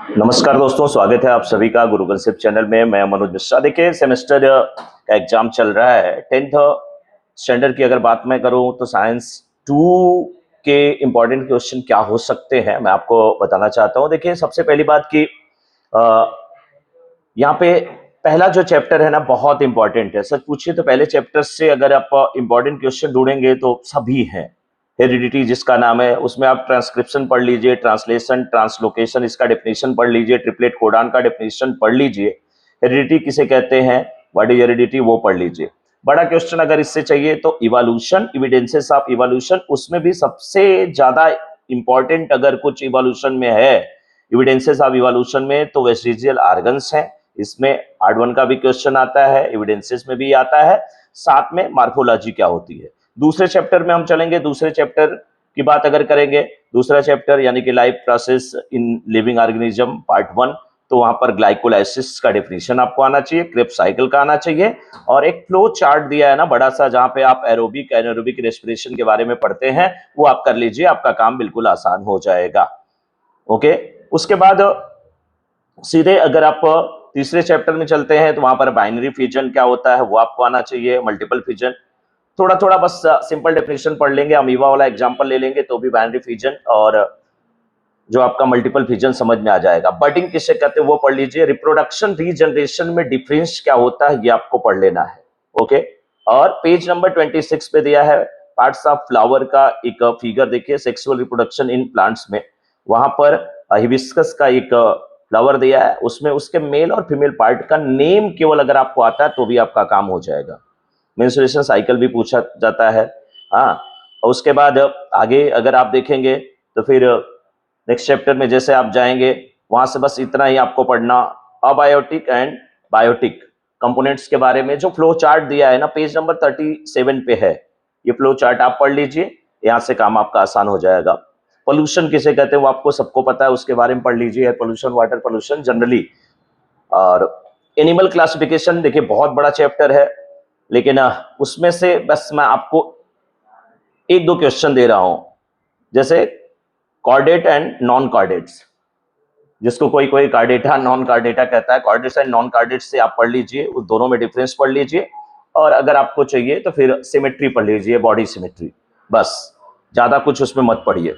नमस्कार दोस्तों, स्वागत है आप सभी का गुरु कंसेप्ट चैनल में। मैं मनोज मिश्रा। देखिए, सेमेस्टर का एग्जाम चल रहा है। 10th स्टैंडर्ड की अगर बात मैं करूं तो साइंस 2 के इंपॉर्टेंट क्वेश्चन क्या हो सकते हैं मैं आपको बताना चाहता हूं। देखिए, सबसे पहली बात कि यहाँ पे पहला जो चैप्टर है ना, बहुत इंपॉर्टेंट है। सच पूछिए तो पहले चैप्टर से अगर आप इंपॉर्टेंट क्वेश्चन ढूंढेंगे तो सभी हैं। हेरिडिटी जिसका नाम है, उसमें आप ट्रांसक्रिप्शन पढ़ लीजिए, ट्रांसलेशन, ट्रांसलोकेशन, इसका डेफिनेशन पढ़ लीजिए, ट्रिपलेट कोडान का डेफिनेशन पढ़ लीजिए। हेरिडिटी किसे कहते हैं, व्हाट इज हेरिडिटी, वो पढ़ लीजिए। बड़ा क्वेश्चन अगर इससे चाहिए तो इवोल्यूशन, एविडेंसेस ऑफ इवोल्यूशन, उसमें भी सबसे ज्यादा इंपॉर्टेंट अगर कुछ इवोल्यूशन में है, एविडेंसेस ऑफ इवोल्यूशन में, तो वेस्टिजियल ऑर्गन्स हैं। इसमें पार्ट 1 का भी क्वेश्चन आता है, एविडेंसेस में भी आता है, साथ में मार्फोलॉजी क्या होती है। दूसरे चैप्टर में हम चलेंगे। दूसरे चैप्टर की बात अगर करेंगे, दूसरा चैप्टर यानी कि life process in living organism part 1, तो वहां पर ग्लाइकोलाइसिस का डेफिनेशन आपको आना चाहिए, क्रेब्स साइकिल का आना चाहिए, और एक फ्लो चार्ट दिया है ना बड़ा सा, जहां पे आप एरोबिक एनारोबिक रेस्पिरेशन के बारे में पढ़ते हैं, वो आप कर लीजिए, आपका काम बिल्कुल आसान हो जाएगा। ओके। उसके बाद सीधे अगर आप तीसरे चैप्टर में चलते हैं तो वहां पर बाइनरी फिजन क्या होता है वो आपको आना चाहिए, मल्टीपल फिजन थोड़ा थोड़ा बस सिंपल डेफिनेशन पढ़ लेंगे, अमीबा वाला एग्जांपल ले लेंगे तो भी बाइनरी फिजन और जो आपका मल्टीपल फिजन समझ में आ जाएगा। बडिंग किसे कहते हैं वो पढ़ लीजिए। रिप्रोडक्शन रीजनरेशन में डिफरेंस क्या होता है ये आपको पढ़ लेना है। ओके। और पेज नंबर 26 पे दिया है पार्ट्स ऑफ फ्लावर का एक फिगर, देखिए सेक्सुअल रिप्रोडक्शन इन प्लांट्स में। वहां पर हिबिस्कस का एक फ्लावर दिया है, उसमें उसके मेल और फीमेल पार्ट का नेम केवल अगर आपको आता है तो भी आपका काम हो जाएगा। मेंस्ट्रुएशन साइकिल भी पूछा जाता है। हाँ, और उसके बाद आगे अगर आप देखेंगे तो फिर नेक्स्ट चैप्टर में जैसे आप जाएंगे वहां से बस इतना ही आपको पढ़ना, अबायोटिक एंड बायोटिक कंपोनेंट्स के बारे में। जो फ्लो चार्ट दिया है ना, पेज नंबर 37 पे है, ये फ्लो चार्ट आप पढ़ लीजिए, यहाँ से काम आपका आसान हो जाएगा। पोल्यूशन किसे कहते हैं वो आपको सबको पता है, उसके बारे में पढ़ लीजिए, air pollution, water pollution generally. और एनिमल क्लासिफिकेशन, देखिए बहुत बड़ा चैप्टर है, लेकिन उसमें से बस मैं आपको एक दो क्वेश्चन दे रहा हूं, जैसे कॉर्डेट एंड नॉन कॉर्डेट्स, जिसको कोई कोई कार्डेटा नॉन कार्डेटा कहता है। कॉर्डेट्स एंड नॉन कार्डेट्स से आप पढ़ लीजिए, उस दोनों में डिफरेंस पढ़ लीजिए, और अगर आपको चाहिए तो फिर सिमेट्री पढ़ लीजिए, बॉडी सिमेट्री, बस ज्यादा कुछ उसमें मत पढ़िए।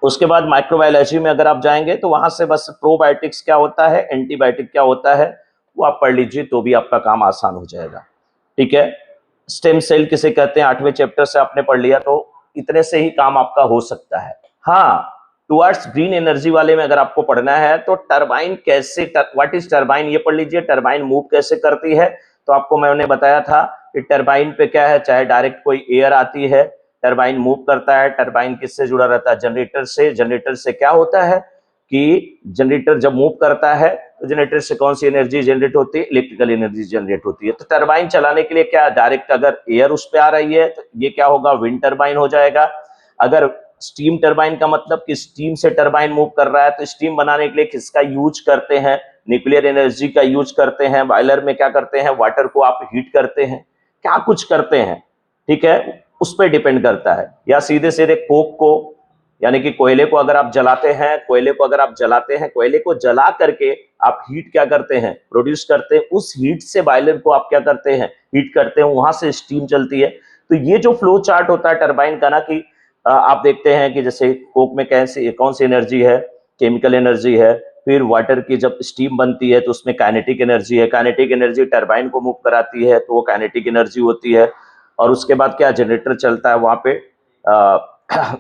उसके बाद माइक्रोबायोलॉजी में अगर आप जाएंगे तो वहां से बस प्रोबायोटिक्स क्या होता है, एंटीबायोटिक क्या होता है, वो आप पढ़ लीजिए तो भी आपका काम आसान हो जाएगा। ठीक है। स्टेम सेल किसे कहते हैं 8वें चैप्टर से आपने पढ़ लिया, तो इतने से ही काम आपका हो सकता है। हाँ, टुवर्ड्स ग्रीन एनर्जी वाले में अगर आपको पढ़ना है तो टरबाइन कैसे, व्हाट इज टरबाइन ये पढ़ लीजिए। टरबाइन मूव कैसे करती है, तो आपको मैंने बताया था कि टरबाइन पे क्या है, चाहे डायरेक्ट कोई एयर आती है, टरबाइन मूव करता है। टरबाइन किससे जुड़ा रहता है, जनरेटर से। जनरेटर से क्या होता है कि जनरेटर जब मूव करता है तो जनरेटर से कौन सी एनर्जी जनरेट होती है, इलेक्ट्रिकल एनर्जी जनरेट होती है। तो टरबाइन चलाने के लिए क्या, डायरेक्ट अगर एयर उस पर आ रही है तो ये क्या होगा, विंड टरबाइन हो जाएगा। अगर स्टीम टरबाइन का मतलब कि स्टीम से टरबाइन मूव कर रहा है, तो स्टीम बनाने के लिए किसका यूज करते हैं, न्यूक्लियर एनर्जी का यूज करते हैं। बॉयलर में क्या करते हैं, वाटर को आप हीट करते हैं, क्या कुछ करते हैं, ठीक है, उस पर डिपेंड करता है। या सीधे सीधे कोक को, यानी कि कोयले को अगर आप जलाते हैं, कोयले को जला करके आप हीट क्या करते हैं, प्रोड्यूस करते हैं। उस हीट से बॉयलर को आप क्या करते हैं, हीट करते हैं, वहां से स्टीम चलती है। तो ये जो फ्लो चार्ट होता है टरबाइन का ना, कि आप देखते हैं कि जैसे कोक में कैसे कौन सी एनर्जी है, केमिकल एनर्जी है। फिर वाटर की जब स्टीम बनती है तो उसमें काइनेटिक एनर्जी है, काइनेटिक एनर्जी टरबाइन को मूव कराती है, तो वो काइनेटिक एनर्जी होती है। और उसके बाद क्या, जनरेटर चलता है वहां पे,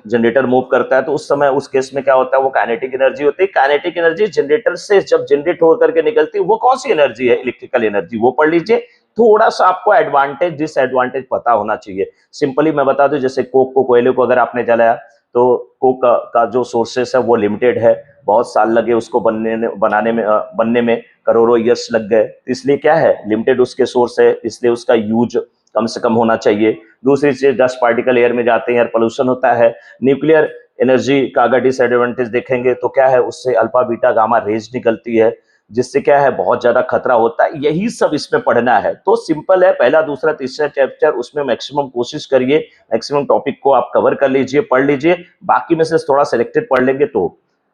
जनरेटर मूव करता है, तो उस समय उस केस में क्या होता है, वो काइनेटिक एनर्जी होती है। काइनेटिक एनर्जी जनरेटर से जब जनरेट होकर के निकलती है, वो कौन सी एनर्जी है, इलेक्ट्रिकल एनर्जी, वो पढ़ लीजिए। थोड़ा सा आपको एडवांटेज डिसएडवांटेज पता होना चाहिए। सिंपली मैं बता दूं, जैसे कोक को, कोयले को अगर आपने जलाया तो कोक का जो सोर्सेस है वो लिमिटेड है, बहुत साल लगे उसको बनने में करोड़ों ईयर्स लग गए, इसलिए क्या है, लिमिटेड उसके सोर्स है, इसलिए उसका यूज कम से कम होना चाहिए। दूसरी चीज, डस्ट पार्टिकल एयर में जाते हैं, एयर पोल्यूशन होता है। न्यूक्लियर एनर्जी का अगर डिसएडवांटेज देखेंगे तो क्या है, उससे अल्फा बीटा गामा रेज निकलती है, जिससे क्या है, बहुत ज्यादा खतरा होता है। यही सब इसमें पढ़ना है, तो सिंपल है, पहला दूसरा तीसरा चैप्टर, उसमें मैक्सिमम कोशिश करिए, मैक्सिमम टॉपिक को आप कवर कर लीजिए, पढ़ लीजिए। बाकी में से थोड़ा सिलेक्टेड पढ़ लेंगे तो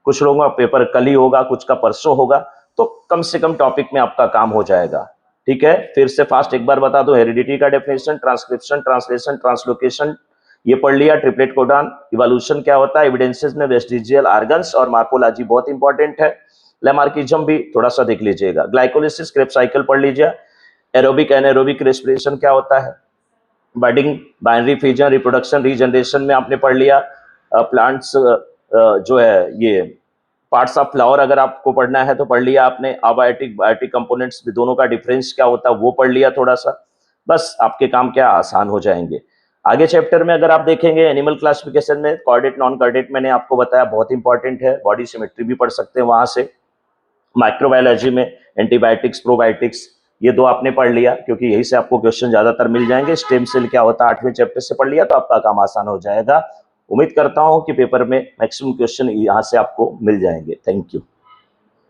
कुछ लोगों का पेपर कल ही होगा, कुछ का परसों होगा, तो कम से कम टॉपिक में आपका काम हो जाएगा। ठीक है, फिर से फास्ट एक बार बता दो, हेरिडिटी का डेफिनेशन, ट्रांसक्रिप्शन, ट्रांसलेशन, ट्रांसलोकेशन ये पढ़ लिया, ट्रिपलेट कोडॉन, इवोल्यूशन क्या होता है, एविडेंसेस में वेस्टिजियल ऑर्गन्स और मार्फोलॉजी बहुत इंपॉर्टेंट है, लेमार्किज्म भी थोड़ा सा देख लीजिएगा, ग्लाइकोलिसिस, क्रेब्स साइकिल पढ़ लीजिए, एरोबिक एनारोबिक रेस्पिरेशन क्या होता है, बर्डिंग, बाइनरी फ्यूजन, रिप्रोडक्शन, रीजनरेशन में आपने पढ़ लिया, प्लांट्स जो है ये पार्ट्स ऑफ फ्लावर अगर आपको पढ़ना है तो पढ़ लिया आपने, अबायोटिक बायोटिक कंपोनेंट्स दोनों का डिफरेंस क्या होता है वो पढ़ लिया थोड़ा सा, बस आपके काम क्या आसान हो जाएंगे। आगे चैप्टर में अगर आप देखेंगे एनिमल क्लासिफिकेशन में कॉर्डेट नॉन कॉर्डेट मैंने आपको बताया बहुत इंपॉर्टेंट है, बॉडी सिमेट्री भी पढ़ सकते हैं वहां से, माइक्रोबायोलॉजी में एंटीबायोटिक्स, प्रोबायोटिक्स ये दो आपने पढ़ लिया क्योंकि यही से आपको क्वेश्चन ज्यादातर मिल जाएंगे। स्टेम सेल क्या होता है 8वें चैप्टर से पढ़ लिया तो आपका काम आसान हो जाएगा। उम्मीद करता हूं कि पेपर में मैक्सिमम क्वेश्चन यहां से आपको मिल जाएंगे। Thank you.